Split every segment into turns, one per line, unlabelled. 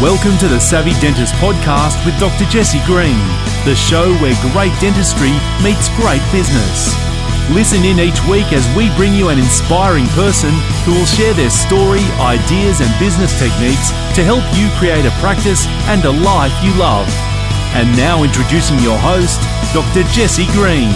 Welcome to the Savvy Dentist podcast with Dr. Jesse Green, the show where great dentistry meets great business. Listen in each week as we bring you an inspiring person who will share their story, ideas and business techniques to help you create a practice and a life you love. And now introducing your host, Dr. Jesse Green.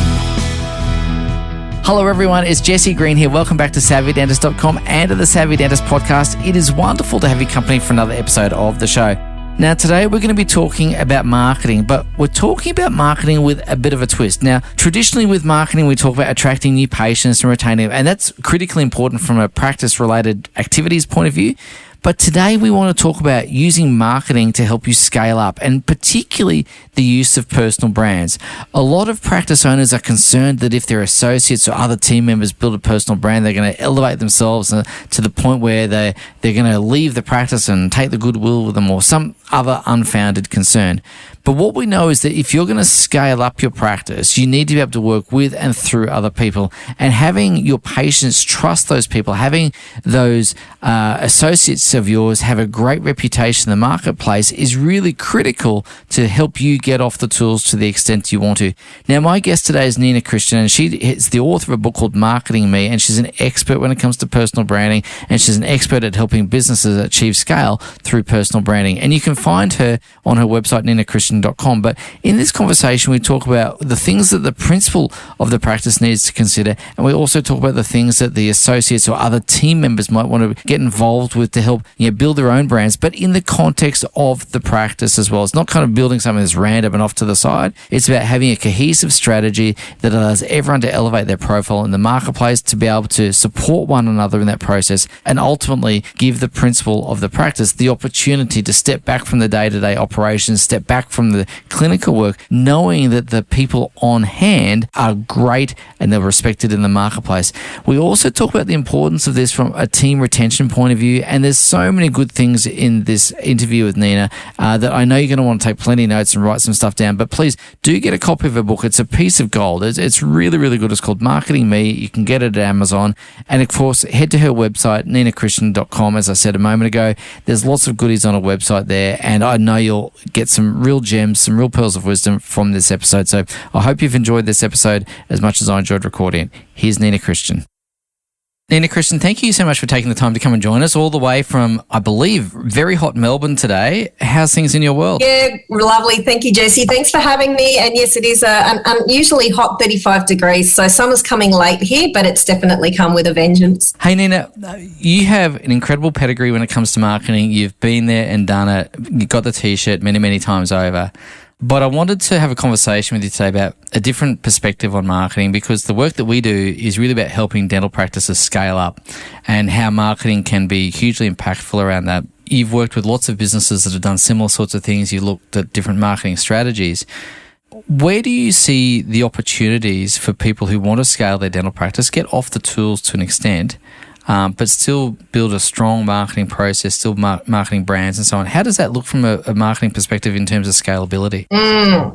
Hello everyone, it's Jesse Green here. Welcome back to SavvyDentist.com and to the Savvy Dentist podcast. It is wonderful to have your company for another episode of the show. Now today we're going to be talking about marketing, but we're talking about marketing with a bit of a twist. Now, traditionally with marketing, we talk about attracting new patients and retaining them, and that's critically important from a practice-related activities point of view. But today we want to talk about using marketing to help you scale up, and particularly the use of personal brands. A lot of practice owners are concerned that if their associates or other team members build a personal brand, they're going to elevate themselves to the point where they're going to leave the practice and take the goodwill with them, or some other unfounded concern. But what we know is that if you're going to scale up your practice, you need to be able to work with and through other people. And having your patients trust those people, having those associates of yours have a great reputation in the marketplace is really critical to help you get off the tools to the extent you want to. Now, my guest today is Nina Christian, and she is the author of a book called Marketing Me, and she's an expert when it comes to personal branding, and she's an expert at helping businesses achieve scale through personal branding. And you can find her on her website, ninachristian.com. But in this conversation, we talk about the things that the principal of the practice needs to consider, and we also talk about the things that the associates or other team members might want to get involved with to help build their own brands, but in the context of the practice as well. It's not kind of building something that's random and off to the side. It's about having a cohesive strategy that allows everyone to elevate their profile in the marketplace, to be able to support one another in that process, and ultimately give the principal of the practice the opportunity to step back from the day-to-day operations, step back from the clinical work, knowing that the people on hand are great and they're respected in the marketplace. We also talk about the importance of this from a team retention point of view, and there's so many good things in this interview with Nina that I know you're going to want to take plenty of notes and write some stuff down, but please do get a copy of her book. It's a piece of gold. It's really, really good. It's called Marketing Me. You can get it at Amazon. And of course, head to her website, ninachristian.com. As I said a moment ago, there's lots of goodies on her website there, and I know you'll get some real gems, some real pearls of wisdom from this episode. So I hope you've enjoyed this episode as much as I enjoyed recording it. Here's Nina Christian. Nina Christian, thank you so much for taking the time to come and join us all the way from, I believe, very hot Melbourne today. How's things in your world?
Yeah, lovely. Thank you, Jesse. Thanks for having me. And yes, it is an unusually hot 35 degrees. So summer's coming late here, but it's definitely come with a vengeance.
Hey, Nina, you have an incredible pedigree when it comes to marketing. You've been there and done it. You got the T-shirt many, many times over. But I wanted to have a conversation with you today about a different perspective on marketing, because the work that we do is really about helping dental practices scale up and how marketing can be hugely impactful around that. You've worked with lots of businesses that have done similar sorts of things. You looked at different marketing strategies. Where do you see the opportunities for people who want to scale their dental practice, get off the tools to an extent, but still build a strong marketing process, still marketing brands and so on? How does that look from a marketing perspective in terms of scalability?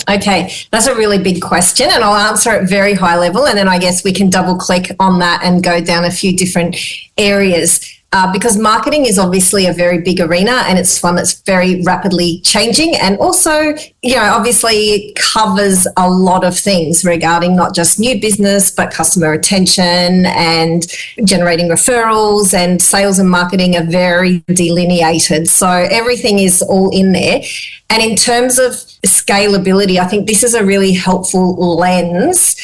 Okay, that's a really big question, and I'll answer it very high level, and then I guess we can double click on that and go down a few different areas. Because marketing is obviously a very big arena, and it's one that's very rapidly changing, and also, obviously it covers a lot of things regarding not just new business, but customer retention and generating referrals, and sales and marketing are very delineated. So everything is all in there. And in terms of scalability, I think this is a really helpful lens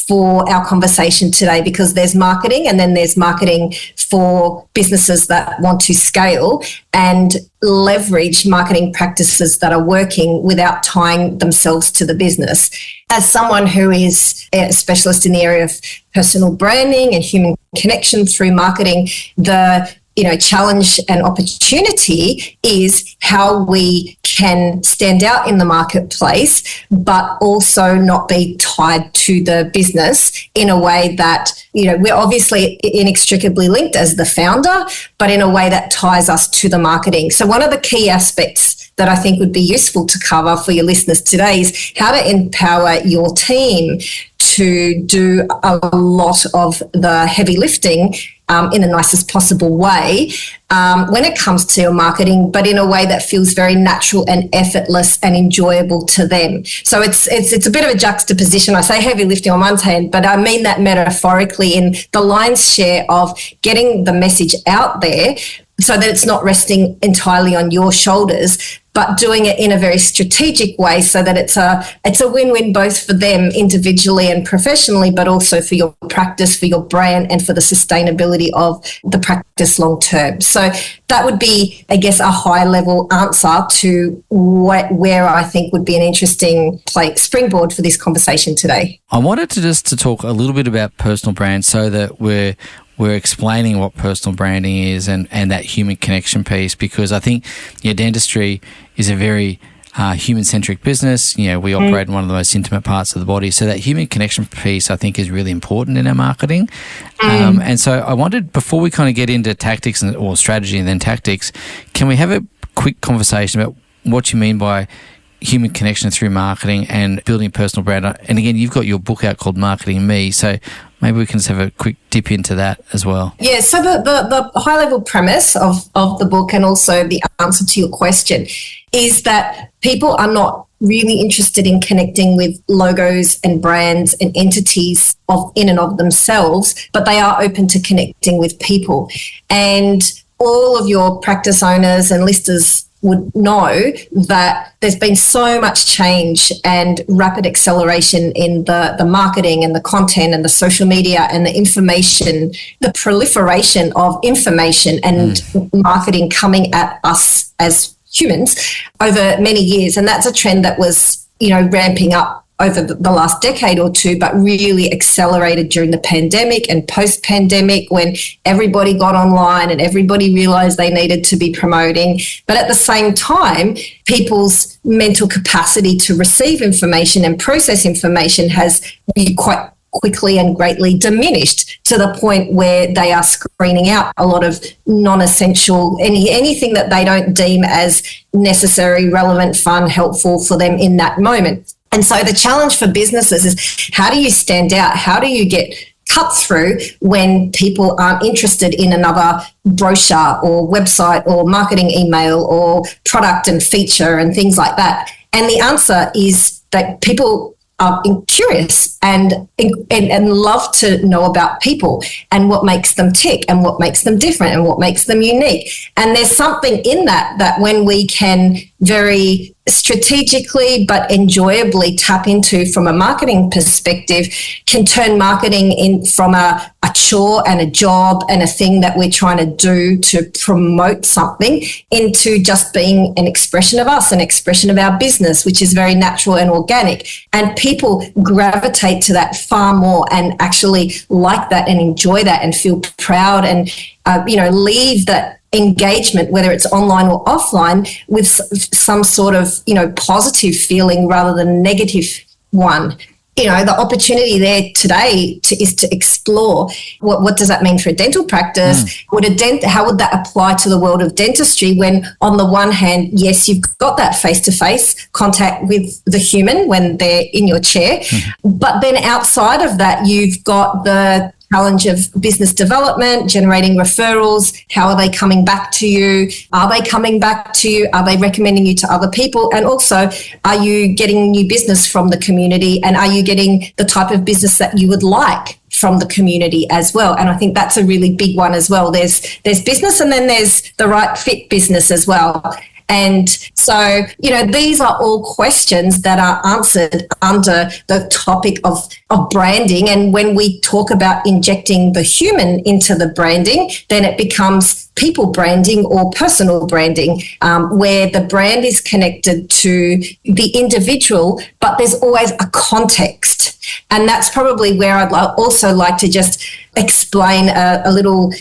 for our conversation today, because there's marketing and then there's marketing for businesses that want to scale and leverage marketing practices that are working without tying themselves to the business. As someone who is a specialist in the area of personal branding and human connection through marketing, the challenge and opportunity is how we can stand out in the marketplace, but also not be tied to the business in a way that, we're obviously inextricably linked as the founder, but in a way that ties us to the marketing. So one of the key aspects that I think would be useful to cover for your listeners today is how to empower your team to do a lot of the heavy lifting in the nicest possible way when it comes to your marketing, but in a way that feels very natural and effortless and enjoyable to them. So it's a bit of a juxtaposition. I say heavy lifting on one hand, but I mean that metaphorically in the lion's share of getting the message out there so that it's not resting entirely on your shoulders, but doing it in a very strategic way so that it's a win-win both for them individually and professionally, but also for your practice, for your brand, and for the sustainability of the practice long term. So that would be, I guess, a high-level answer to where I think would be an interesting springboard for this conversation today.
I wanted to talk a little bit about personal brand so that we're explaining what personal branding is and that human connection piece, because I think dentistry is a very human-centric business. We operate in one of the most intimate parts of the body. So that human connection piece, I think, is really important in our marketing. And so I wanted, before we kind of get into tactics or strategy and then tactics, can we have a quick conversation about what you mean by human connection through marketing and building personal brand? And again, you've got your book out called Marketing Me. So maybe we can just have a quick dip into that as well.
Yeah, so the high-level premise of the book and also the answer to your question is that people are not really interested in connecting with logos and brands and entities in and of themselves, but they are open to connecting with people. And all of your practice owners and listers would know that there's been so much change and rapid acceleration in the marketing and the content and the social media and the information, the proliferation of information and marketing coming at us as humans over many years. And that's a trend that was, ramping up over the last decade or two, but really accelerated during the pandemic and post-pandemic when everybody got online and everybody realised they needed to be promoting. But at the same time, people's mental capacity to receive information and process information has quite quickly and greatly diminished to the point where they are screening out a lot of non-essential, anything that they don't deem as necessary, relevant, fun, helpful for them in that moment. And so the challenge for businesses is, how do you stand out? How do you get cut through when people aren't interested in another brochure or website or marketing email or product and feature and things like that? And the answer is that people are curious and love to know about people and what makes them tick and what makes them different and what makes them unique. And there's something in that when we can very strategically but enjoyably tap into from a marketing perspective, can turn marketing in from a chore and a job and a thing that we're trying to do to promote something into just being an expression of us, an expression of our business, which is very natural and organic. And people gravitate to that far more and actually like that and enjoy that and feel proud and, leave that engagement, whether it's online or offline, with some sort of, positive feeling rather than negative one. The opportunity there today is to explore what does that mean for a dental practice? How would that apply to the world of dentistry when, on the one hand, yes, you've got that face-to-face contact with the human when they're in your chair, but then outside of that, you've got the challenge of business development, generating referrals. How are they coming back to you? Are they coming back to you? Are they recommending you to other people? And also, are you getting new business from the community? And are you getting the type of business that you would like from the community as well? And I think that's a really big one as well. There's business, and then there's the right fit business as well. And so, these are all questions that are answered under the topic of branding. And when we talk about injecting the human into the branding, then it becomes people branding or personal branding, where the brand is connected to the individual, but there's always a context. And that's probably where I'd also like to just explain a little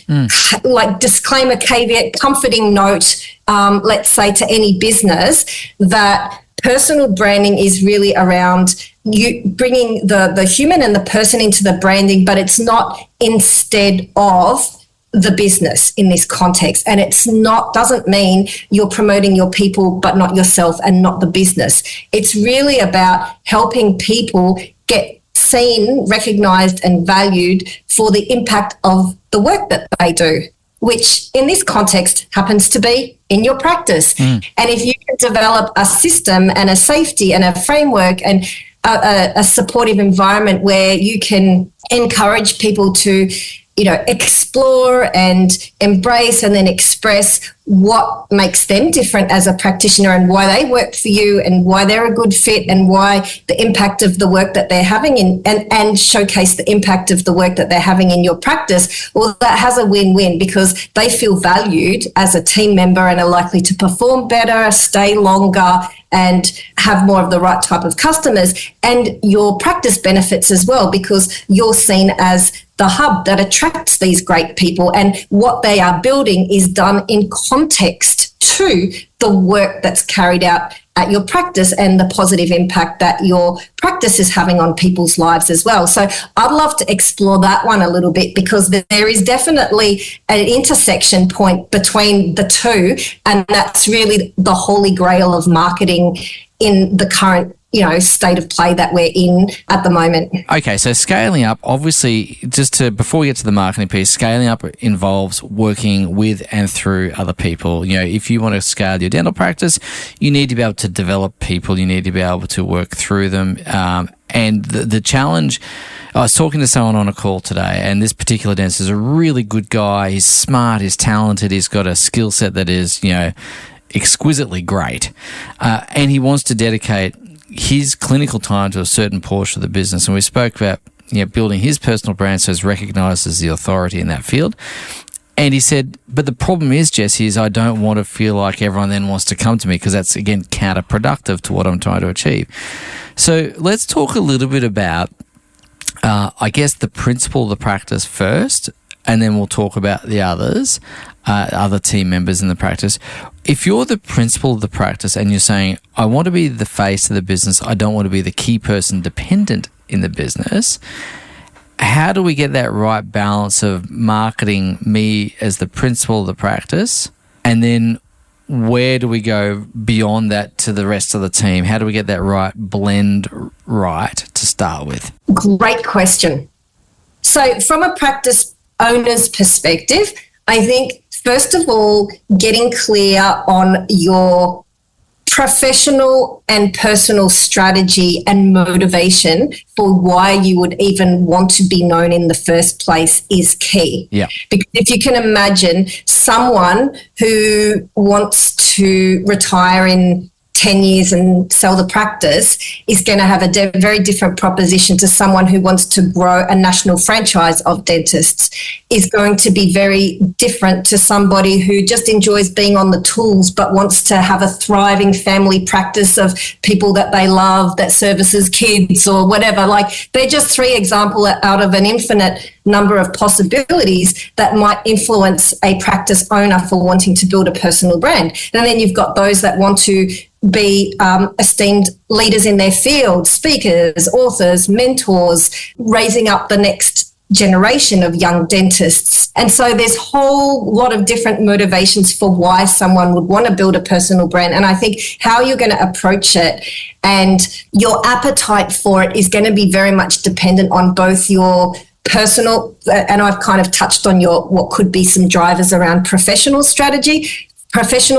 disclaimer, caveat, comforting note, let's say, to any business, that personal branding is really around you bringing the human and the person into the branding, but it's not instead of the business in this context. And doesn't mean you're promoting your people but not yourself and not the business. It's really about helping people get seen, recognised and valued for the impact of the work that they do, which in this context happens to be in your practice. And if you can develop a system and a safety and a framework and a supportive environment where you can encourage people to, explore and embrace and then express what makes them different as a practitioner and why they work for you and why they're a good fit and why the impact of the work that they're having and showcase the impact of the work that they're having in your practice, well, that has a win-win because they feel valued as a team member and are likely to perform better, stay longer, and have more of the right type of customers. And your practice benefits as well because you're seen as the hub that attracts these great people, and what they are building is done in context to the work that's carried out at your practice and the positive impact that your practice is having on people's lives as well. So I'd love to explore that one a little bit because there is definitely an intersection point between the two, and that's really the holy grail of marketing in the current state of play that we're in at the moment.
Okay, so scaling up, obviously, before we get to the marketing piece, scaling up involves working with and through other people. If you want to scale your dental practice, you need to be able to develop people, you need to be able to work through them. And the challenge, I was talking to someone on a call today, and this particular dentist is a really good guy. He's smart, he's talented, he's got a skill set that is, exquisitely great. And he wants to dedicate his clinical time to a certain portion of the business. And we spoke about building his personal brand so he's recognised as the authority in that field. And he said, but the problem is, Jesse, is I don't want to feel like everyone then wants to come to me because that's, again, counterproductive to what I'm trying to achieve. So let's talk a little bit about, the principle of the practice first, and then we'll talk about the others, other team members in the practice. If you're the principal of the practice and you're saying, I want to be the face of the business, I don't want to be the key person dependent in the business, how do we get that right balance of marketing me as the principal of the practice? And then where do we go beyond that to the rest of the team? How do we get that right blend right to start with?
Great question. So from a practice owner's perspective, I think, first of all, getting clear on your professional and personal strategy and motivation for why you would even want to be known in the first place is key.
Yeah. Because
if you can imagine someone who wants to retire in 10 years and sell the practice is going to have a very different proposition to someone who wants to grow a national franchise of dentists, is going to be very different to somebody who just enjoys being on the tools but wants to have a thriving family practice of people that they love that services kids or whatever. Like, they're just three examples out of an infinite number of possibilities that might influence a practice owner for wanting to build a personal brand. And then you've got those that want to be esteemed leaders in their field, speakers, authors, mentors, raising up the next generation of young dentists. And so there's a whole lot of different motivations for why someone would want to build a personal brand. And I think how you're going to approach it and your appetite for it is going to be very much dependent on both your personal, and I've kind of touched on what could be some drivers around professional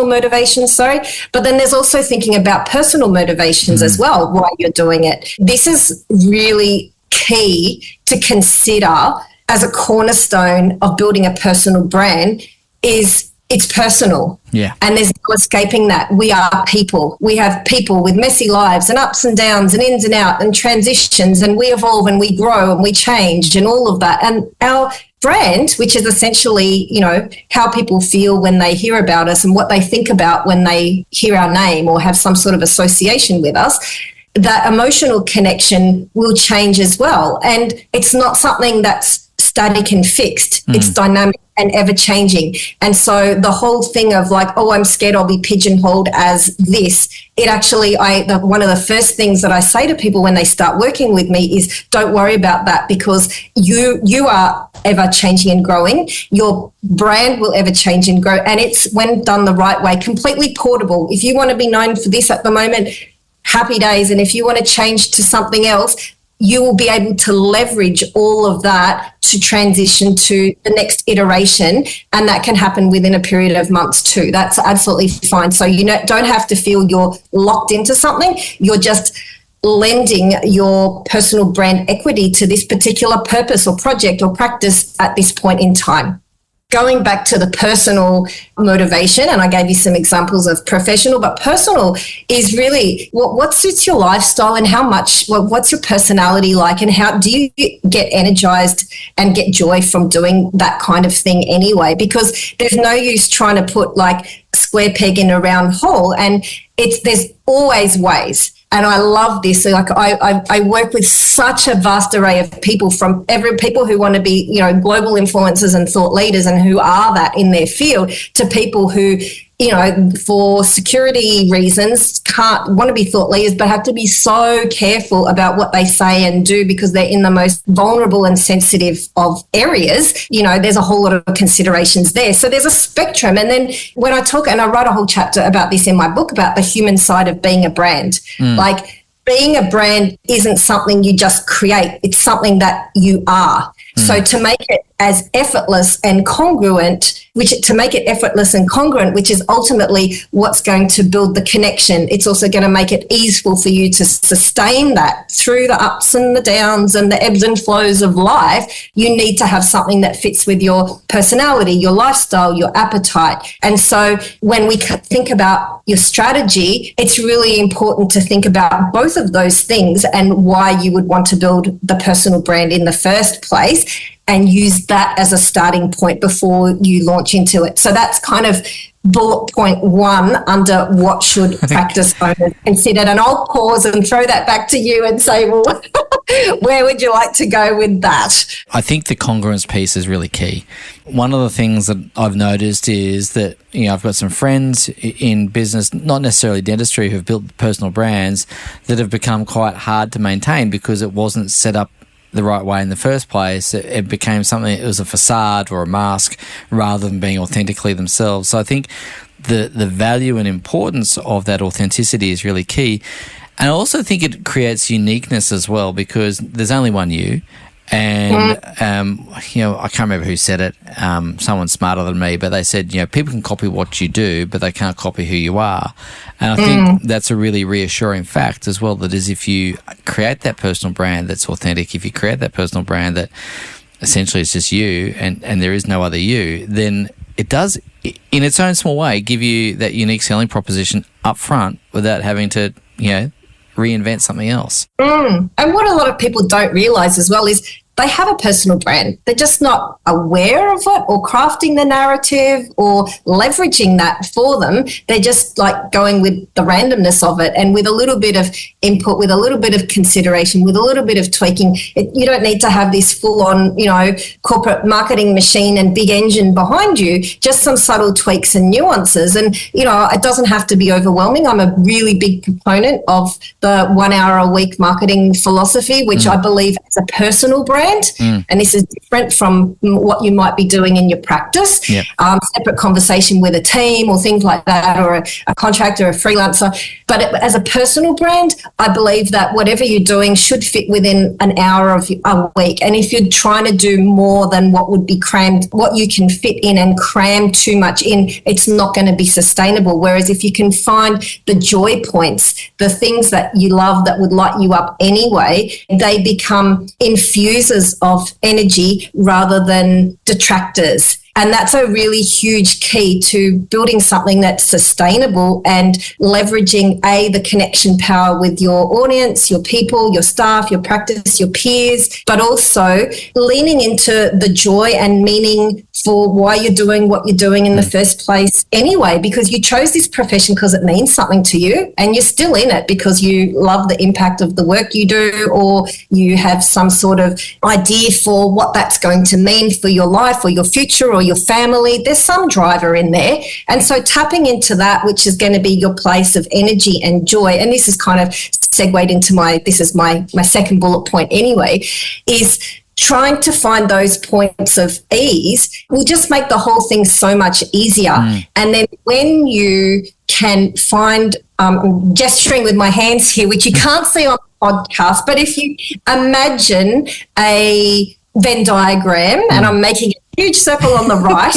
motivations, but then there's also thinking about personal motivations as well, why you're doing it. This is really key to consider as a cornerstone of building a personal brand is it's personal.
Yeah.
And there's no escaping that. We are people. We have people with messy lives and ups and downs and ins and outs and transitions, and we evolve and we grow and we change and all of that. And our brand, which is essentially, how people feel when they hear about us and what they think about when they hear our name or have some sort of association with us, that emotional connection will change as well. And it's not something that's static and fixed. It's dynamic and ever changing. And so the whole thing of like, oh, I'm scared I'll be pigeonholed as this, it actually, one of the first things that I say to people when they start working with me is don't worry about that, because you are ever changing and growing. Your brand will ever change and grow. And it's, when done the right way, completely portable. If you want to be known for this at the moment, happy days. And if you want to change to something else, you will be able to leverage all of that to transition to the next iteration, and that can happen within a period of months too. That's absolutely fine. So you don't have to feel you're locked into something. You're just lending your personal brand equity to this particular purpose or project or practice at this point in time. Going back to the personal motivation, and I gave you some examples of professional, but personal is really what suits your lifestyle and how much, what's your personality like, and how do you get energized and get joy from doing that kind of thing anyway? Because there's no use trying to put like square peg in a round hole, and there's always ways. And I love this. Like I work with such a vast array of people, from people who want to be, global influencers and thought leaders and who are that in their field, to people who, for security reasons can't want to be thought leaders, but have to be so careful about what they say and do because they're in the most vulnerable and sensitive of areas. There's a whole lot of considerations there. So there's a spectrum. And then when I talk, and I write a whole chapter about this in my book, about the human side of being a brand, like being a brand isn't something you just create. It's something that you are. So to make it as effortless and congruent, which is ultimately what's going to build the connection. It's also going to make it easeful for you to sustain that through the ups and the downs and the ebbs and flows of life. You need to have something that fits with your personality, your lifestyle, your appetite. And so when we think about your strategy, it's really important to think about both of those things and why you would want to build the personal brand in the first place, and use that as a starting point before you launch into it. So that's kind of bullet point 1 under what should practice owners consider. And I'll pause and throw that back to you and say, well, where would you like to go with that?
I think the congruence piece is really key. One of the things that I've noticed is that, I've got some friends in business, not necessarily dentistry, who've built personal brands that have become quite hard to maintain because it wasn't set up the right way in the first place. It became something, it was a facade or a mask rather than being authentically themselves. So I think the value and importance of that authenticity is really key. And I also think it creates uniqueness as well, because there's only one you. And, I can't remember who said it, someone smarter than me, but they said, people can copy what you do, but they can't copy who you are. And I think that's a really reassuring fact as well, that is, if you create that personal brand that's authentic, if you create that personal brand that essentially is just you and there is no other you, then it does, in its own small way, give you that unique selling proposition up front without having to, reinvent something else.
And what a lot of people don't realise as well is they have a personal brand. They're just not aware of it or crafting the narrative or leveraging that for them. They're just like going with the randomness of it, and with a little bit of input, with a little bit of consideration, with a little bit of tweaking. You don't need to have this full-on, corporate marketing machine and big engine behind you, just some subtle tweaks and nuances. And, it doesn't have to be overwhelming. I'm a really big proponent of the 1 hour a week marketing philosophy, which I believe is a personal brand. And this is different from what you might be doing in your practice. Yep. Separate conversation with a team or things like that, or a contractor, a freelancer. But as a personal brand, I believe that whatever you're doing should fit within an hour of a week. And if you're trying to do more than what would be crammed, what you can fit in and cram too much in, it's not going to be sustainable. Whereas if you can find the joy points, the things that you love that would light you up anyway, they become infusers of energy rather than detractors. And that's a really huge key to building something that's sustainable and leveraging, the connection power with your audience, your people, your staff, your practice, your peers, but also leaning into the joy and meaning for why you're doing what you're doing in the first place anyway, because you chose this profession because it means something to you, and you're still in it because you love the impact of the work you do, or you have some sort of idea for what that's going to mean for your life or your future or your family. There's some driver in there. And so tapping into that, which is going to be your place of energy and joy, and this is kind of segued into my second bullet point anyway, is trying to find those points of ease will just make the whole thing so much easier. And then when you can find, I'm gesturing with my hands here, which you can't see on podcast, but if you imagine a Venn diagram, and I'm making a huge circle on the right.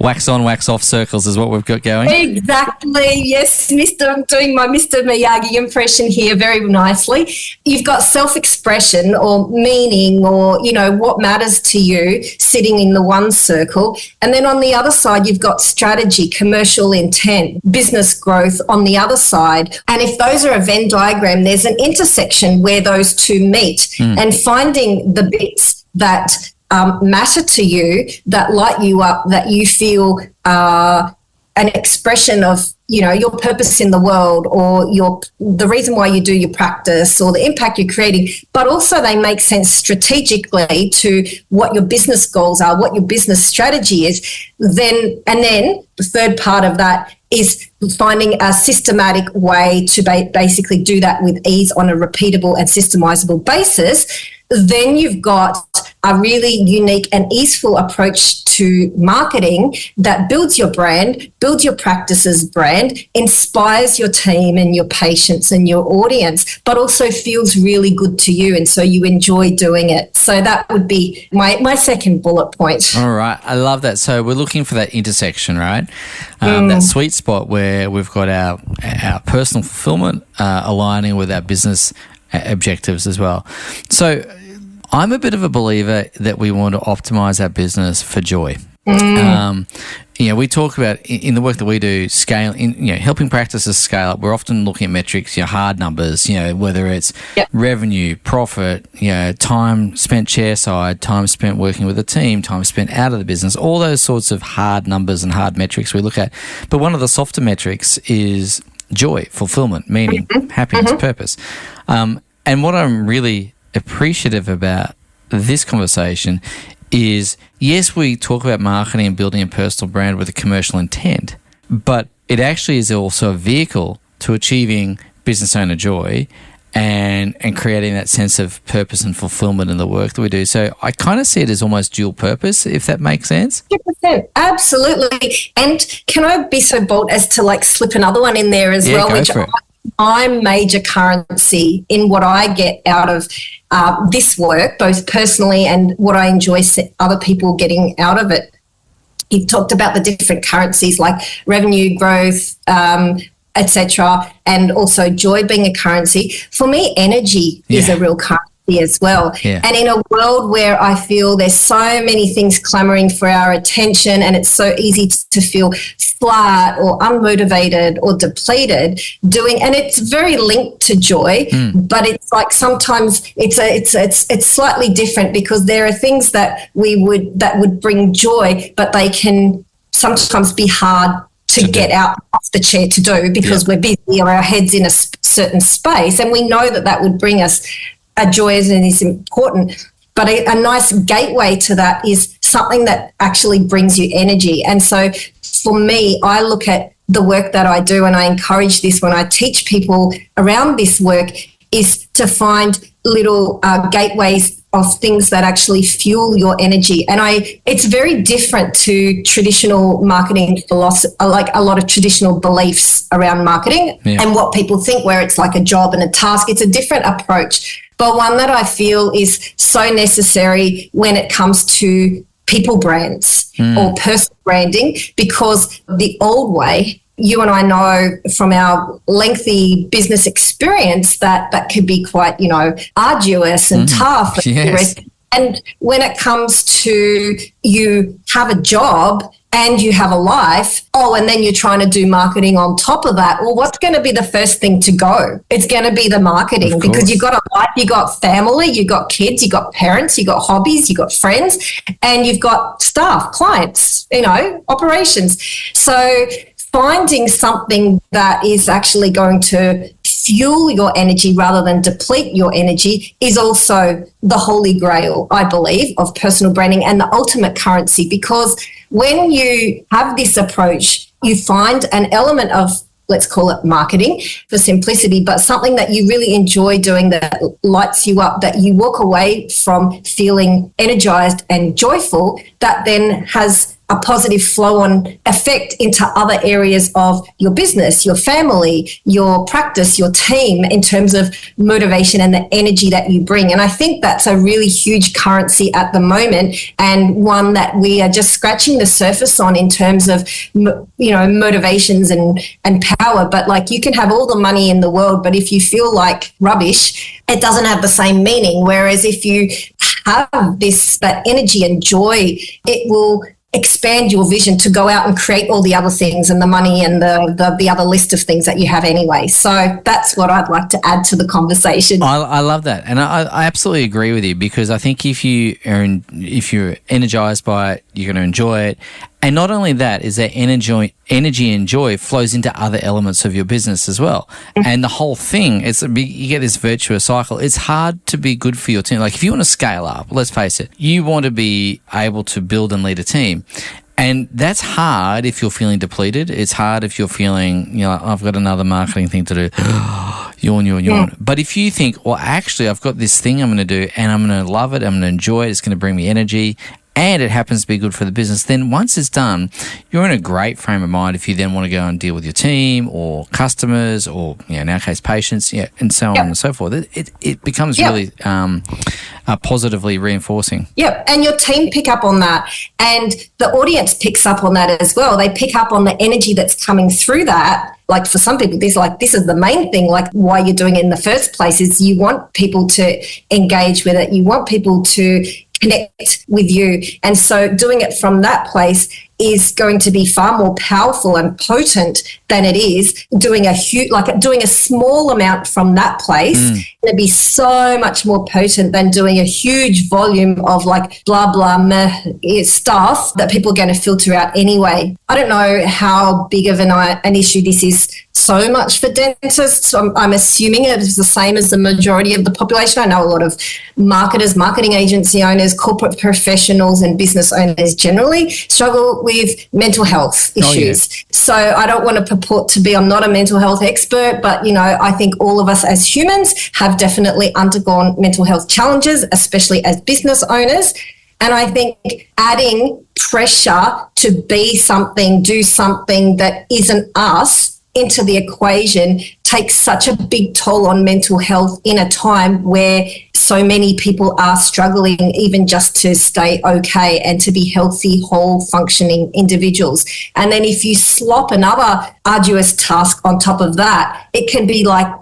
Wax on, wax off circles is what we've got going.
Exactly. Yes, I'm doing my Mr. Miyagi impression here very nicely. You've got self-expression or meaning or, what matters to you sitting in the one circle. And then on the other side, you've got strategy, commercial intent, business growth on the other side. And if those are a Venn diagram, there's an intersection where those two meet and finding the bits that matter to you, that light you up, that you feel an expression of, your purpose in the world or the reason why you do your practice or the impact you're creating, but also they make sense strategically to what your business goals are, what your business strategy is. Then the third part of that is finding a systematic way to basically do that with ease on a repeatable and systemizable basis. Then you've got a really unique and easeful approach to marketing that builds your brand, builds your practices brand, inspires your team and your patients and your audience, but also feels really good to you. And so you enjoy doing it. So that would be my second bullet point.
All right. I love that. So we're looking for that intersection, right? That sweet spot where we've got our personal fulfillment aligning with our business objectives as well. So I'm a bit of a believer that we want to optimize our business for joy. We talk about in the work that we do, helping practices scale up. We're often looking at metrics, hard numbers, whether it's revenue, profit, time spent chairside, time spent working with a team, time spent out of the business, all those sorts of hard numbers and hard metrics we look at. But one of the softer metrics is joy, fulfillment, meaning, happiness, purpose. And what I'm really appreciative about this conversation is, yes, we talk about marketing and building a personal brand with a commercial intent, but it actually is also a vehicle to achieving business owner joy and creating that sense of purpose and fulfillment in the work that we do. So I kind of see it as almost dual purpose, if that makes sense.
100%, absolutely. And can I be so bold as to slip another one in there as well, which my major currency in what I get out of this work, both personally and what I enjoy other people getting out of it. You've talked about the different currencies like revenue growth, etc., and also joy being a currency. For me, energy is a real currency as well. Yeah. And in a world where I feel there's so many things clamoring for our attention and it's so easy to feel flat or unmotivated or depleted and it's very linked to joy, but it's like sometimes it's slightly different because there are things that would bring joy, but they can sometimes be hard to get out off the chair to do because we're busy or our head's in a certain space, and we know that would bring us a joy and is important. But a nice gateway to that is something that actually brings you energy. And so for me, I look at the work that I do, and I encourage this when I teach people around this work, is to find little gateways of things that actually fuel your energy. And it's very different to traditional marketing philosophy, like a lot of traditional beliefs around marketing and what people think, where it's like a job and a task. It's a different approach, but one that I feel is so necessary when it comes to people brands or personal branding, because the old way, you and I know from our lengthy business experience that could be quite, arduous and tough.
Yes.
And when it comes to you have a job and you have a life, and then you're trying to do marketing on top of that, well, what's going to be the first thing to go? It's going to be the marketing, because you've got a life, you've got family, you've got kids, you've got parents, you've got hobbies, you've got friends, and you've got staff, clients, operations. So finding something that is actually going to fuel your energy rather than deplete your energy is also the holy grail, I believe, of personal branding and the ultimate currency, because when you have this approach, you find an element of, let's call it marketing for simplicity, but something that you really enjoy doing that lights you up, that you walk away from feeling energized and joyful, that then has a positive flow-on effect into other areas of your business, your family, your practice, your team, in terms of motivation and the energy that you bring. And I think that's a really huge currency at the moment, and one that we are just scratching the surface on in terms of, motivations and power. But like, you can have all the money in the world, but if you feel like rubbish, it doesn't have the same meaning. Whereas if you have that energy and joy, it will expand your vision to go out and create all the other things and the money and the other list of things that you have anyway. So that's what I'd like to add to the conversation.
I love that, and I absolutely agree with you, because I think if you're energized by it, you're going to enjoy it. And not only that, is that energy and joy flows into other elements of your business as well. And the whole thing, you get this virtuous cycle. It's hard to be good for your team. Like, if you want to scale up, let's face it, you want to be able to build and lead a team. And that's hard if you're feeling depleted. It's hard if you're feeling, I've got another marketing thing to do. Yawn. Yeah. But if you think, well, actually, I've got this thing I'm going to do, and I'm going to love it, I'm going to enjoy it, it's going to bring me energy, and it happens to be good for the business, then once it's done, you're in a great frame of mind if you then want to go and deal with your team or customers or, in our case, patients, and so on and so forth. It becomes really positively reinforcing.
Yep, and your team pick up on that, and the audience picks up on that as well. They pick up on the energy that's coming through that. Like, for some people, this is the main thing, like why you're doing it in the first place, is you want people to engage with it. You want people to connect with you. And so doing it from that place is going to be far more powerful and potent than it is doing doing a small amount from that place. It's going to be so much more potent than doing a huge volume of like blah, blah, meh stuff that people are going to filter out anyway. I don't know how big of an issue this is so much for dentists. So I'm assuming it is the same as the majority of the population. I know a lot of marketers, marketing agency owners, corporate professionals and business owners generally struggle with mental health issues. Oh, yeah. So I don't want to purport to be, I'm not a mental health expert, but, I think all of us as humans have definitely undergone mental health challenges, especially as business owners. And I think adding pressure to be something, do something that isn't us into the equation takes such a big toll on mental health in a time where so many people are struggling even just to stay okay and to be healthy, whole, functioning individuals. And then if you slop another arduous task on top of that, it can be like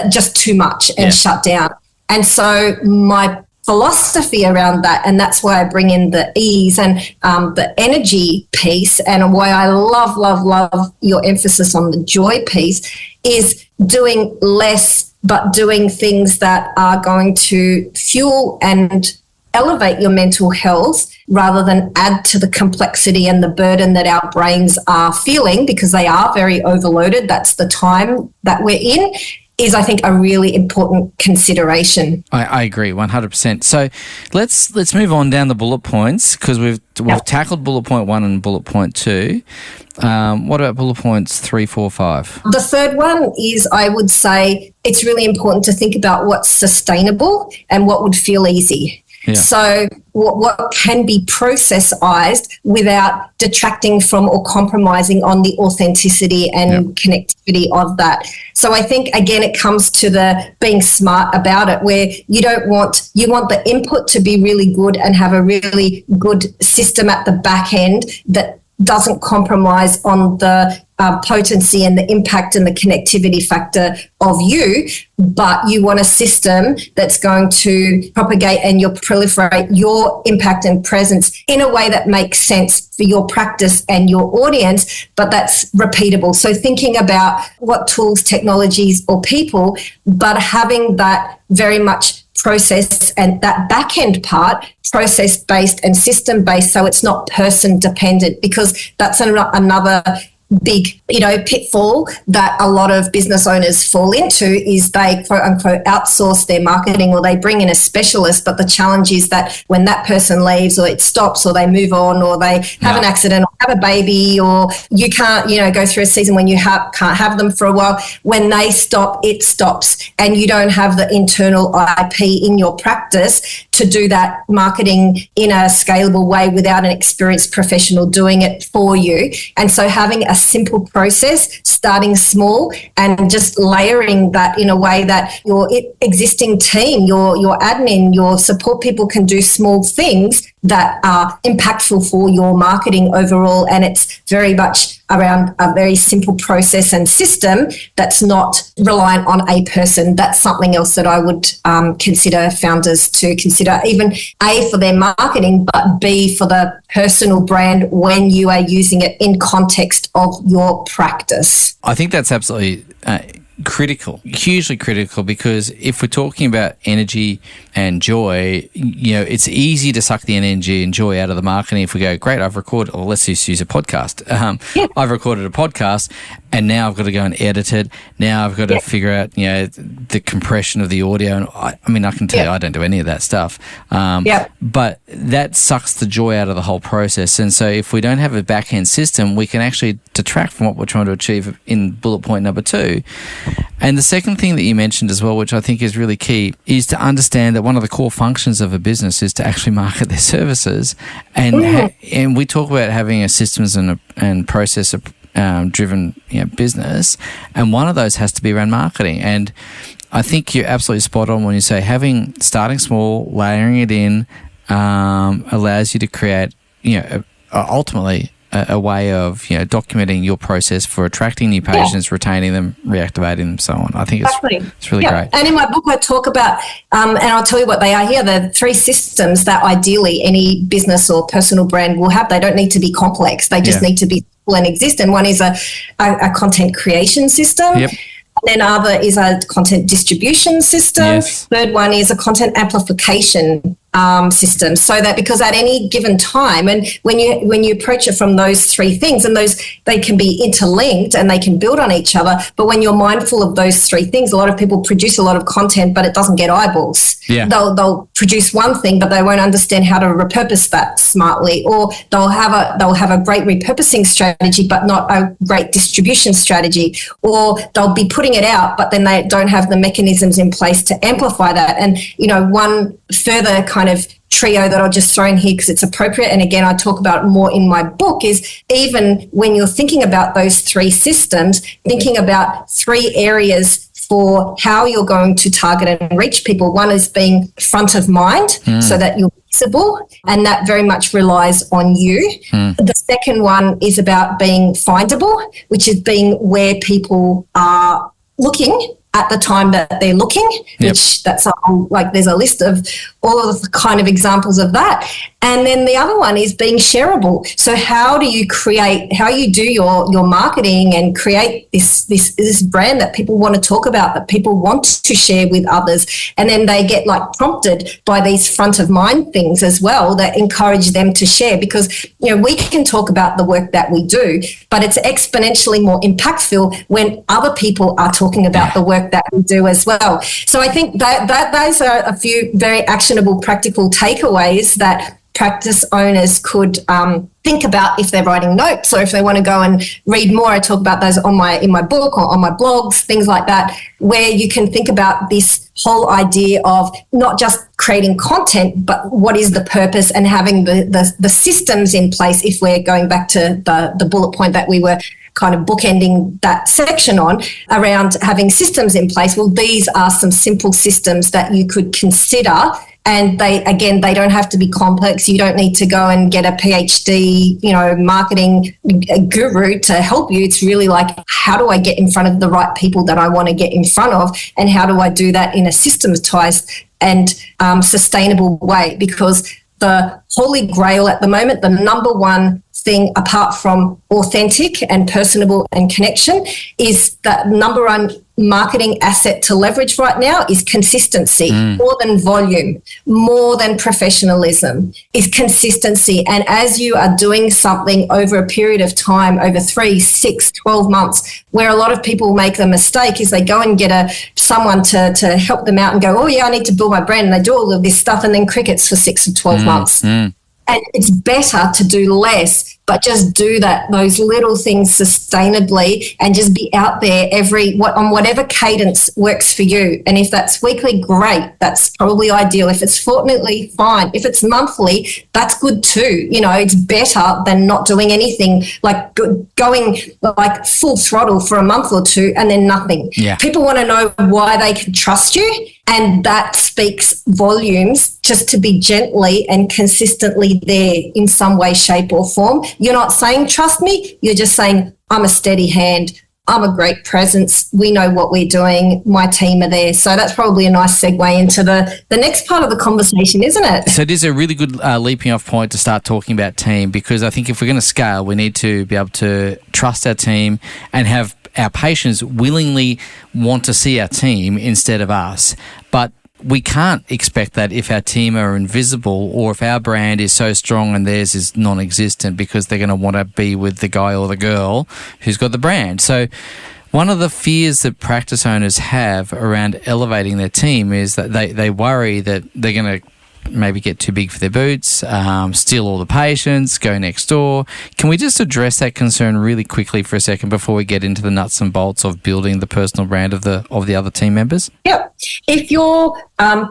just too much and shut down. And so my philosophy around that, and that's why I bring in the ease and the energy piece, and why I love your emphasis on the joy piece, is doing less but doing things that are going to fuel and elevate your mental health rather than add to the complexity and the burden that our brains are feeling, because they are very overloaded. That's the time that we're in, is, I think, a really important consideration.
I agree 100%. So let's move on down the bullet points, because we've tackled bullet point 1 and bullet point 2. What about bullet points 3, 4, 5?
The third one is, I would say, it's really important to think about what's sustainable and what would feel easy. Yeah. So what can be processized without detracting from or compromising on the authenticity and connectivity of that. So I think, again, it comes to the being smart about it, where you want the input to be really good and have a really good system at the back end that doesn't compromise on the potency and the impact and the connectivity factor of you, but you want a system that's going to propagate and proliferate your impact and presence in a way that makes sense for your practice and your audience, but that's repeatable. So thinking about what tools, technologies, or people, but having that very much process and that back end part process-based and system-based, so it's not person-dependent, because that's another big, pitfall that a lot of business owners fall into, is they quote unquote outsource their marketing, or they bring in a specialist. But the challenge is that when that person leaves, or it stops, or they move on, or they have an accident, or have a baby, or you can't, go through a season when you can't have them for a while. When they stop, it stops, and you don't have the internal IP in your practice to do that marketing in a scalable way without an experienced professional doing it for you. And so having a simple process, starting small and just layering that in a way that your existing team, your admin, your support people can do small things that are impactful for your marketing overall. And it's very much around a very simple process and system that's not reliant on a person. That's something else that I would consider founders to consider, even A, for their marketing, but B, for the personal brand when you are using it in context of your practice.
I think that's absolutely critical, hugely critical, because if we're talking about energy and joy, it's easy to suck the energy and joy out of the marketing if we go, great, I've recorded, or let's just use a podcast. I've recorded a podcast and now I've got to go and edit it. Now I've got to figure out, the compression of the audio. And I can tell you, I don't do any of that stuff. But that sucks the joy out of the whole process. And so if we don't have a back-end system, we can actually detract from what we're trying to achieve in bullet point number 2. And the second thing that you mentioned as well, which I think is really key, is to understand that one of the core functions of a business is to actually market their services. And we talk about having a systems and process driven business, and one of those has to be around marketing. And I think you're absolutely spot on when you say starting small, layering it in, allows you to create ultimately a way of documenting your process for attracting new patients, retaining them, reactivating them, so on. I think it's really great.
And in my book, I talk about, and I'll tell you what they are here, the 3 systems that ideally any business or personal brand will have. They don't need to be complex. They just need to be simple and exist. And one is a content creation system. Yep. And then other is a content distribution system. Yes. Third one is a content amplification system, so that because at any given time, and when you approach it from those 3 things, and they can be interlinked and they can build on each other, but when you're mindful of those 3 things, a lot of people produce a lot of content but it doesn't get eyeballs. They'll produce one thing but they won't understand how to repurpose that smartly, or they'll have a great repurposing strategy but not a great distribution strategy, or they'll be putting it out but then they don't have the mechanisms in place to amplify that. And one further kind of trio that I'll just throw in here because it's appropriate, and again I talk about it more in my book, is even when you're thinking about those 3 systems, thinking about 3 areas for how you're going to target and reach people. One is being front of mind so that you're visible, and that very much relies on you. The second one is about being findable, which is being where people are looking at the time that they're looking, which there's a list of all of the kind of examples of that. And then the other one is being shareable. So how you do your marketing and create this brand that people want to talk about, that people want to share with others. And then they get prompted by these front of mind things as well that encourage them to share, because, we can talk about the work that we do, but it's exponentially more impactful when other people are talking about the work that we do as well. So I think that those are a few very actionable, practical takeaways that practice owners could think about if they're writing notes, or if they want to go and read more. I talk about those in my book or on my blogs, things like that, where you can think about this whole idea of not just creating content, but what is the purpose, and having the systems in place. If we're going back to the bullet point that we were kind of bookending that section on, around having systems in place. Well, these are some simple systems that you could consider. And they don't have to be complex. You don't need to go and get a PhD, marketing guru to help you. It's really how do I get in front of the right people that I want to get in front of? And how do I do that in a systematized and sustainable way? Because the holy grail at the moment, the number one thing apart from authentic and personable and connection, is that number one marketing asset to leverage right now is consistency. More than volume, more than professionalism, is consistency. And as you are doing something over a period of time, over 3, 6, 12 months, where a lot of people make the mistake is they go and get someone to help them out and go, oh yeah, I need to build my brand, and they do all of this stuff and then crickets for 6 or 12 months. And it's better to do less but just do those little things sustainably and just be out there on whatever cadence works for you. And if that's weekly, great. That's probably ideal. If it's fortnightly, fine. If it's monthly, that's good too. It's better than not doing anything, like going like full throttle for a month or two and then nothing.
Yeah.
People want to know why they can trust you. And that speaks volumes, just to be gently and consistently there in some way, shape or form. You're not saying, trust me. You're just saying, I'm a steady hand. I'm a great presence. We know what we're doing. My team are there. So that's probably a nice segue into the next part of the conversation, isn't it?
So it is a really good leaping off point to start talking about team, because I think if we're going to scale, we need to be able to trust our team and have our patients willingly want to see our team instead of us. But we can't expect that if our team are invisible, or if our brand is so strong and theirs is non-existent, because they're going to want to be with the guy or the girl who's got the brand. So one of the fears that practice owners have around elevating their team is that they worry that they're going to maybe get too big for their boots, steal all the patients, go next door. Can we just address that concern really quickly for a second before we get into the nuts and bolts of building the personal brand of the other team members?
Yep. If your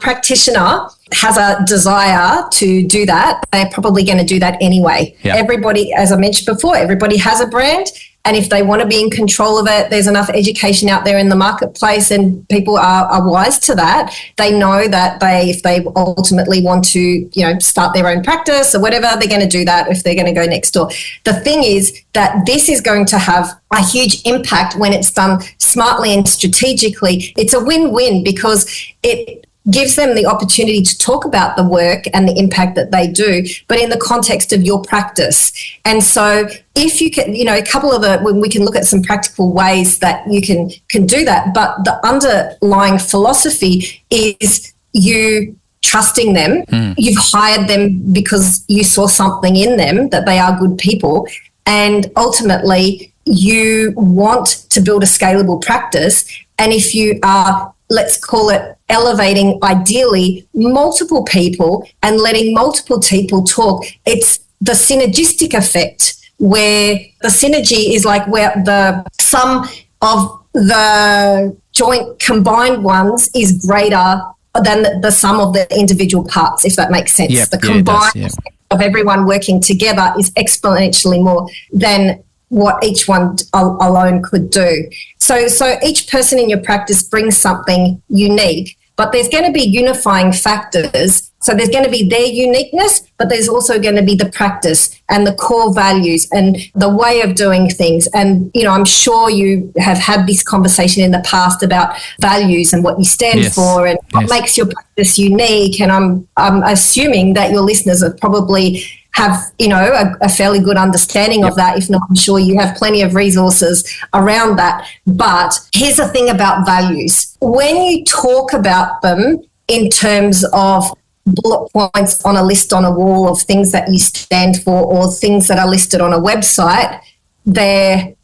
practitioner has a desire to do that, they're probably going to do that anyway.
Yep.
Everybody, as I mentioned before, everybody has a brand. And if they want to be in control of it, there's enough education out there in the marketplace, and people are wise to that. They know that if they ultimately want to, start their own practice or whatever, they're going to do that if they're going to go next door. The thing is that this is going to have a huge impact when it's done smartly and strategically. It's a win-win because it gives them the opportunity to talk about the work and the impact that they do, but in the context of your practice. And so if you can, a couple of when we can look at some practical ways that you can do that, but the underlying philosophy is you trusting them. You've hired them because you saw something in them, that they are good people, and ultimately you want to build a scalable practice. And if you are, let's call it, elevating ideally multiple people and letting multiple people talk, it's the synergistic effect, where the synergy is like where the sum of the joint combined ones is greater than the sum of the individual parts, if that makes sense.
Yep,
the combined of everyone working together is exponentially more than what each one alone could do. So each person in your practice brings something unique, but there's going to be unifying factors. So there's going to be their uniqueness, but there's also going to be the practice and the core values and the way of doing things. And, I'm sure you have had this conversation in the past about values and what you stand for and what makes your practice unique. And I'm assuming that your listeners are probably have, a fairly good understanding of that. If not, I'm sure you have plenty of resources around that. But here's the thing about values. When you talk about them in terms of bullet points on a list on a wall of things that you stand for, or things that are listed on a website, they're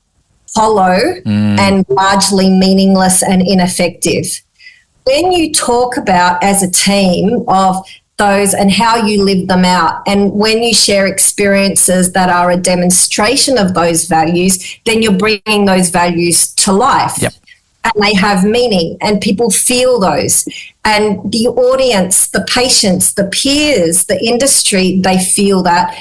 hollow and largely meaningless and ineffective. When you talk about, as a team, of those and how you live them out, and when you share experiences that are a demonstration of those values, then you're bringing those values to life.
Yep.
And they have meaning, and people feel those. And the audience, the patients, the peers, the industry, they feel that.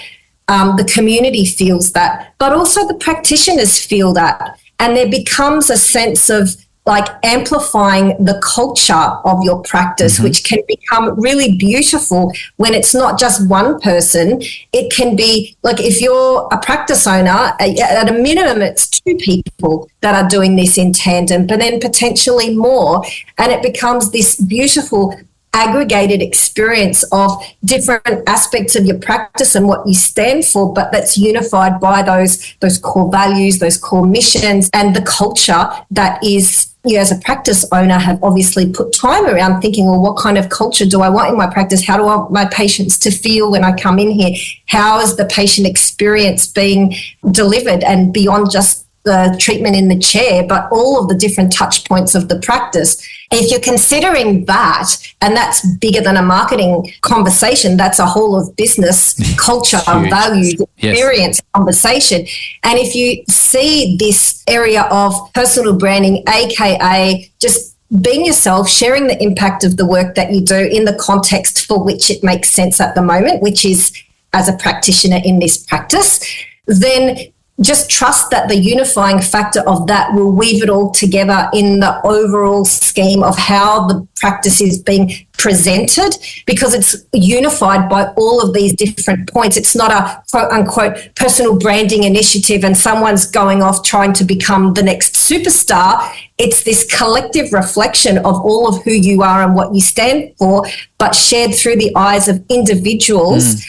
The community feels that. But also the practitioners feel that. And there becomes a sense of like amplifying the culture of your practice, which can become really beautiful when it's not just one person. It can be like, if you're a practice owner, at a minimum, it's two people that are doing this in tandem, but then potentially more. And it becomes this beautiful aggregated experience of different aspects of your practice and what you stand for, but that's unified by those core values, those core missions, and the culture that is, you as a practice owner have obviously put time around thinking, well, what kind of culture do I want in my practice? How do I want my patients to feel when I come in here? How is the patient experience being delivered? And beyond just the treatment in the chair, but all of the different touch points of the practice. If you're considering that, and that's bigger than a marketing conversation, that's a whole of business culture, values, experience, conversation. And if you see this area of personal branding, AKA just being yourself, sharing the impact of the work that you do in the context for which it makes sense at the moment, which is as a practitioner in this practice, then just trust that the unifying factor of that will weave it all together in the overall scheme of how the practice is being presented, because it's unified by all of these different points. It's not a quote unquote personal branding initiative and someone's going off trying to become the next superstar. It's this collective reflection of all of who you are and what you stand for, but shared through the eyes of individuals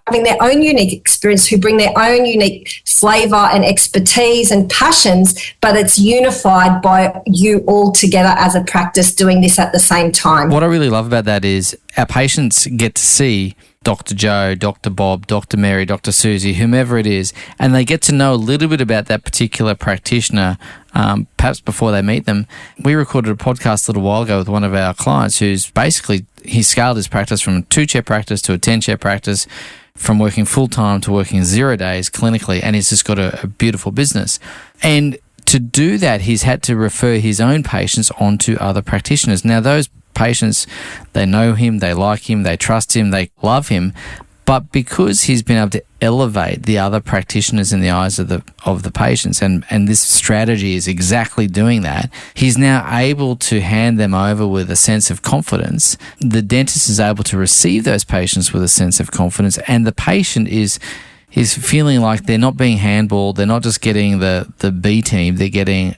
having their own unique experience, who bring their own unique flavour and expertise and passions, but it's unified by you all together as a practice doing this at the same time.
What I really love about that is our patients get to see Dr. Joe, Dr. Bob, Dr. Mary, Dr. Susie, whomever it is, and they get to know a little bit about that particular practitioner, perhaps before they meet them. We recorded a podcast a little while ago with one of our clients who's basically, he scaled his practice from a 2-chair practice to a 10-chair practice, from working full-time to working 0 days clinically, and he's just got a beautiful business. And to do that, he's had to refer his own patients onto other practitioners. Now, those patients, they know him, they like him, they trust him, they love him, but because he's been able to elevate the other practitioners in the eyes of the patients, and this strategy is exactly doing that, he's now able to hand them over with a sense of confidence. The dentist is able to receive those patients with a sense of confidence, and the patient is feeling like they're not being handballed, they're not just getting the B team, they're getting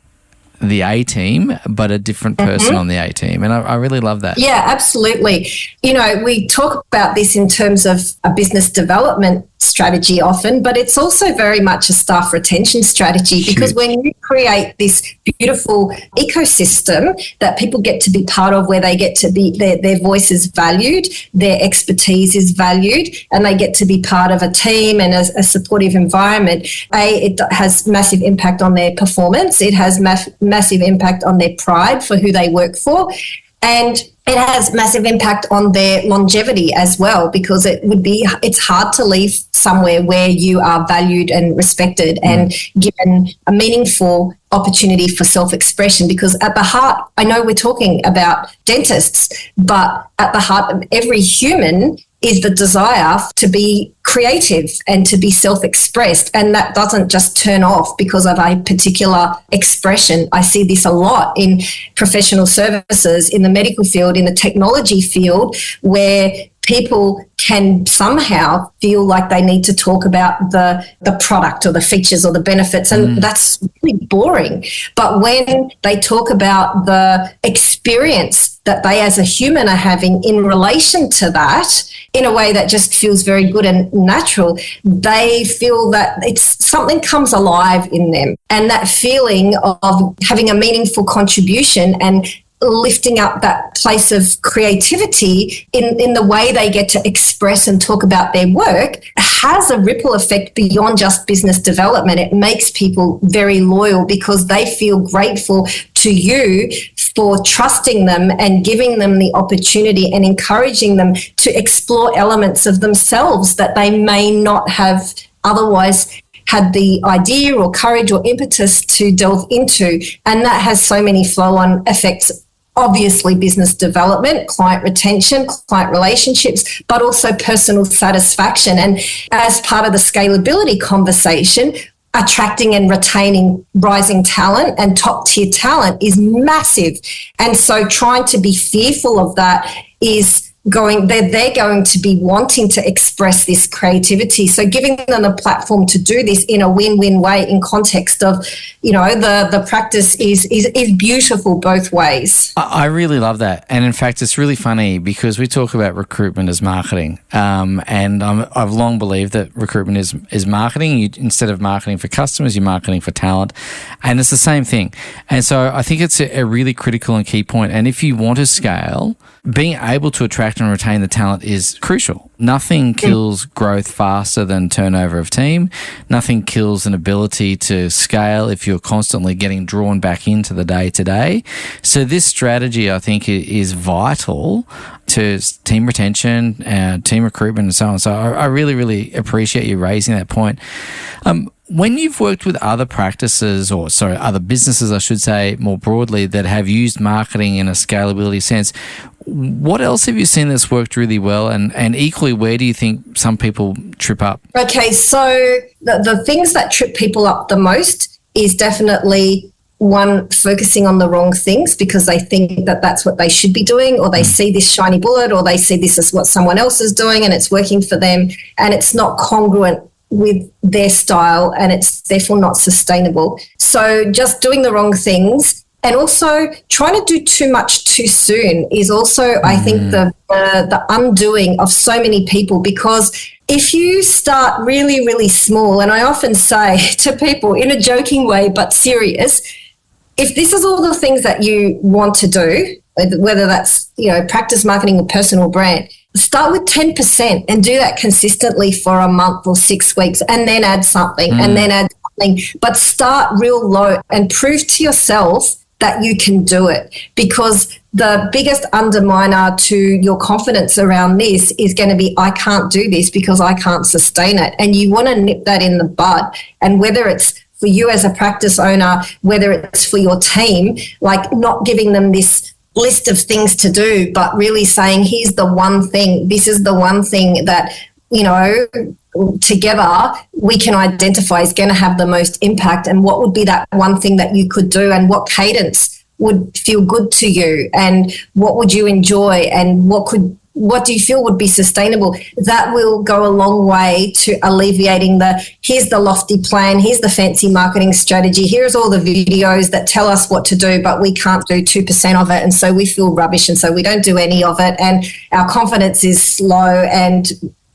the A team, but a different person on the A team. And I really love that.
Yeah, absolutely. You know, we talk about this in terms of a business development strategy often, but it's also very much a staff retention strategy, because when you create this beautiful ecosystem that people get to be part of, where they get to be, their voice is valued, their expertise is valued, and they get to be part of a team and a supportive environment, it has massive impact on their performance. It has massive impact on their pride for who they work for. And it has massive impact on their longevity as well, because it's hard to leave somewhere where you are valued and respected and given a meaningful opportunity for self-expression. Because at the heart, I know we're talking about dentists, but at the heart of every human is the desire to be creative and to be self-expressed. And that doesn't just turn off because of a particular expression. I see this a lot in professional services, in the medical field, in the technology field, where people can somehow feel like they need to talk about the product or the features or the benefits, and that's really boring. But when they talk about the experience that they as a human are having in relation to that, in a way that just feels very good and natural, they feel that something comes alive in them. And that feeling of having a meaningful contribution and lifting up that place of creativity in the way they get to express and talk about their work has a ripple effect beyond just business development. It makes people very loyal because they feel grateful to you for trusting them and giving them the opportunity and encouraging them to explore elements of themselves that they may not have otherwise had the idea or courage or impetus to delve into. And that has so many flow-on effects. Obviously, business development, client retention, client relationships, but also personal satisfaction. And as part of the scalability conversation, attracting and retaining rising talent and top tier talent is massive. And so trying to be fearful of that is they're going to be wanting to express this creativity. So giving them a platform to do this in a win-win way, in context of, you know, the practice is beautiful both ways.
I really love that. And in fact, it's really funny because we talk about recruitment as marketing. And I've long believed that recruitment is marketing. Instead of marketing for customers, you're marketing for talent. And it's the same thing. And so I think it's a really critical and key point. And if you want to scale, being able to attract and retain the talent is crucial. Nothing kills growth faster than turnover of team. Nothing kills an ability to scale if you're constantly getting drawn back into the day-to-day. So this strategy, I think, is vital to team retention, team recruitment, and so on. So I really, really appreciate you raising that point. When you've worked with other other businesses, I should say, more broadly, that have used marketing in a scalability sense, what else have you seen that's worked really well? And equally, where do you think some people trip up?
Okay, so the things that trip people up the most is definitely, one, focusing on the wrong things because they think that that's what they should be doing, or they see this shiny bullet, or they see this as what someone else is doing and it's working for them, and it's not congruent with their style and it's therefore not sustainable. So just doing the wrong things, and also trying to do too much too soon is also, I think, the undoing of so many people, because if you start really, really small, and I often say to people in a joking way but serious, if this is all the things that you want to do, whether that's, practice marketing or personal brand, start with 10% and do that consistently for a month or 6 weeks, and then add something and then add something. But start real low and prove to yourself that you can do it, because the biggest underminer to your confidence around this is going to be, I can't do this because I can't sustain it. And you want to nip that in the bud. And whether it's for you as a practice owner, whether it's for your team, like not giving them this list of things to do, but really saying, here's the one thing, this is the one thing that, together we can identify is going to have the most impact, and what would be that one thing that you could do, and what cadence would feel good to you, and what would you enjoy, and what do you feel would be sustainable. That will go a long way to alleviating here's the lofty plan, here's the fancy marketing strategy, here's all the videos that tell us what to do, but we can't do 2% of it, and so we feel rubbish, and so we don't do any of it, and our confidence is low, and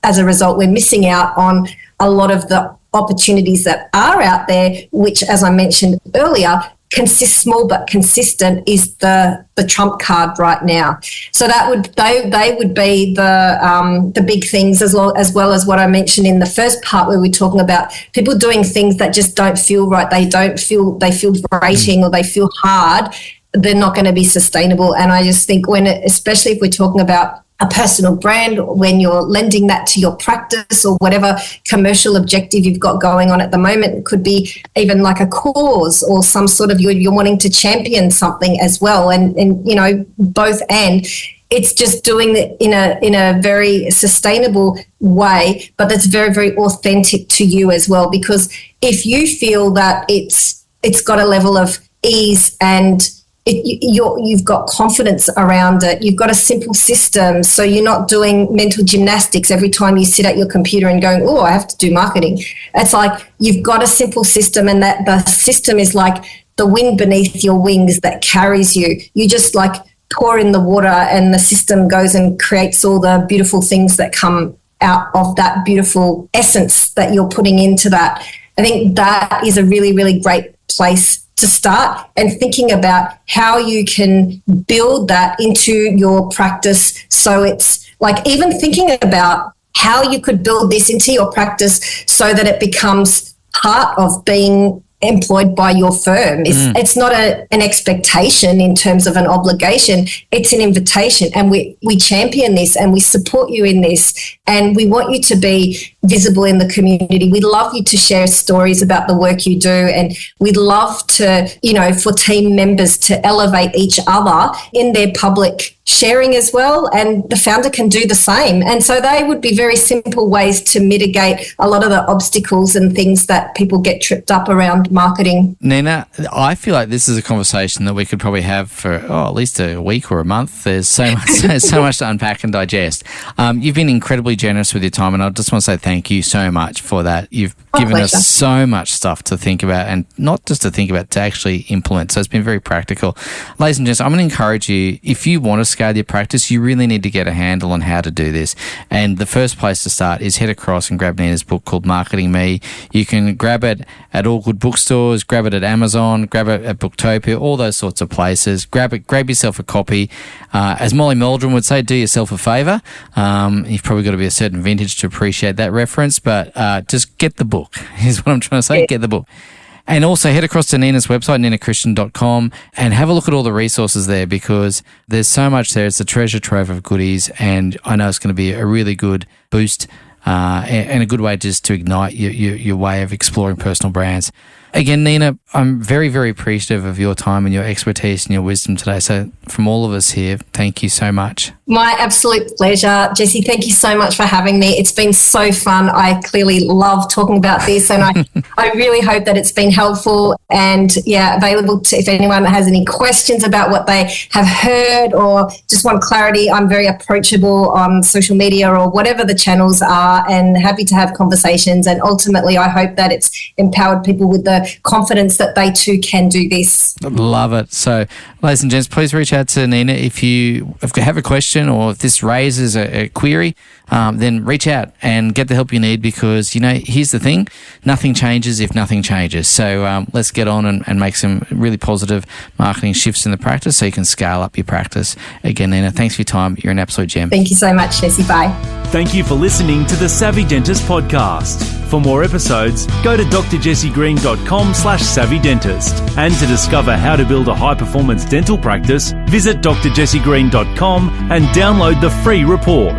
as a result, we're missing out on a lot of the opportunities that are out there, which, as I mentioned earlier, small but consistent is the trump card right now. So they would be the big things, as well as what I mentioned in the first part, where we're talking about people doing things that just don't feel right. They feel grating, or they feel hard. They're not going to be sustainable. And I just think especially if we're talking about a personal brand, when you're lending that to your practice or whatever commercial objective you've got going on at the moment, it could be even like a cause or some sort of you're wanting to champion something as well, and both, and it's just doing it in a very sustainable way, but that's very, very authentic to you as well, because if you feel that it's got a level of ease and you've got confidence around it, you've got a simple system, so you're not doing mental gymnastics every time you sit at your computer and going, I have to do marketing. It's like you've got a simple system, and that the system is like the wind beneath your wings that carries you. You just like pour in the water, and the system goes and creates all the beautiful things that come out of that beautiful essence that you're putting into that. I think that is a really, really great place to start, and thinking about how you can build that into your practice. So it's like even thinking about how you could build this into your practice so that it becomes part of being employed by your firm. It's not an expectation in terms of an obligation. It's an invitation, and we champion this, and we support you in this, and we want you to be visible in the community. We'd love you to share stories about the work you do, and we'd love to, for team members to elevate each other in their public sharing as well, and the founder can do the same. And so they would be very simple ways to mitigate a lot of the obstacles and things that people get tripped up around marketing.
Nina, I feel like this is a conversation that we could probably have for at least a week or a month. There's so much to unpack and digest. You've been incredibly incredibly generous with your time, and I just want to say thank you so much for that. You've given us so much stuff to think about, and not just to think about, to actually implement. So it's been very practical. Ladies and gents, I'm going to encourage you, if you want to scale your practice, you really need to get a handle on how to do this. And the first place to start is head across and grab Nina's book called Marketing Me. You can grab it at all good bookstores, grab it at Amazon, grab it at Booktopia, all those sorts of places. Grab yourself a copy. As Molly Meldrum would say, do yourself a favour. You've probably got to be a certain vintage to appreciate that reference, but just get the book, is what I'm trying to say. Yeah. Get the book. And also head across to Nina's website, ninachristian.com, and have a look at all the resources there, because there's so much there. It's a treasure trove of goodies, and I know it's going to be a really good boost and a good way just to ignite your way of exploring personal brands. Again, Nina, I'm very, very appreciative of your time and your expertise and your wisdom today. So from all of us here, thank you so much.
My absolute pleasure. Jesse, thank you so much for having me. It's been so fun. I clearly love talking about this, and I really hope that it's been helpful and, available to, if anyone has any questions about what they have heard or just want clarity. I'm very approachable on social media or whatever the channels are, and happy to have conversations. And ultimately, I hope that it's empowered people with the confidence that they too can do this.
Love it. So, ladies and gents, please reach out to Nina if you have a question or if this raises a query. Then reach out and get the help you need, because, here's the thing, nothing changes if nothing changes. So let's get on and make some really positive marketing shifts in the practice so you can scale up your practice. Again, Nina, thanks for your time. You're an absolute gem.
Thank you so much, Jesse. Bye.
Thank you for listening to the Savvy Dentist podcast. For more episodes, go to drjessiegreen.com/savvydentist. And to discover how to build a high-performance dental practice, visit drjessiegreen.com and download the free report.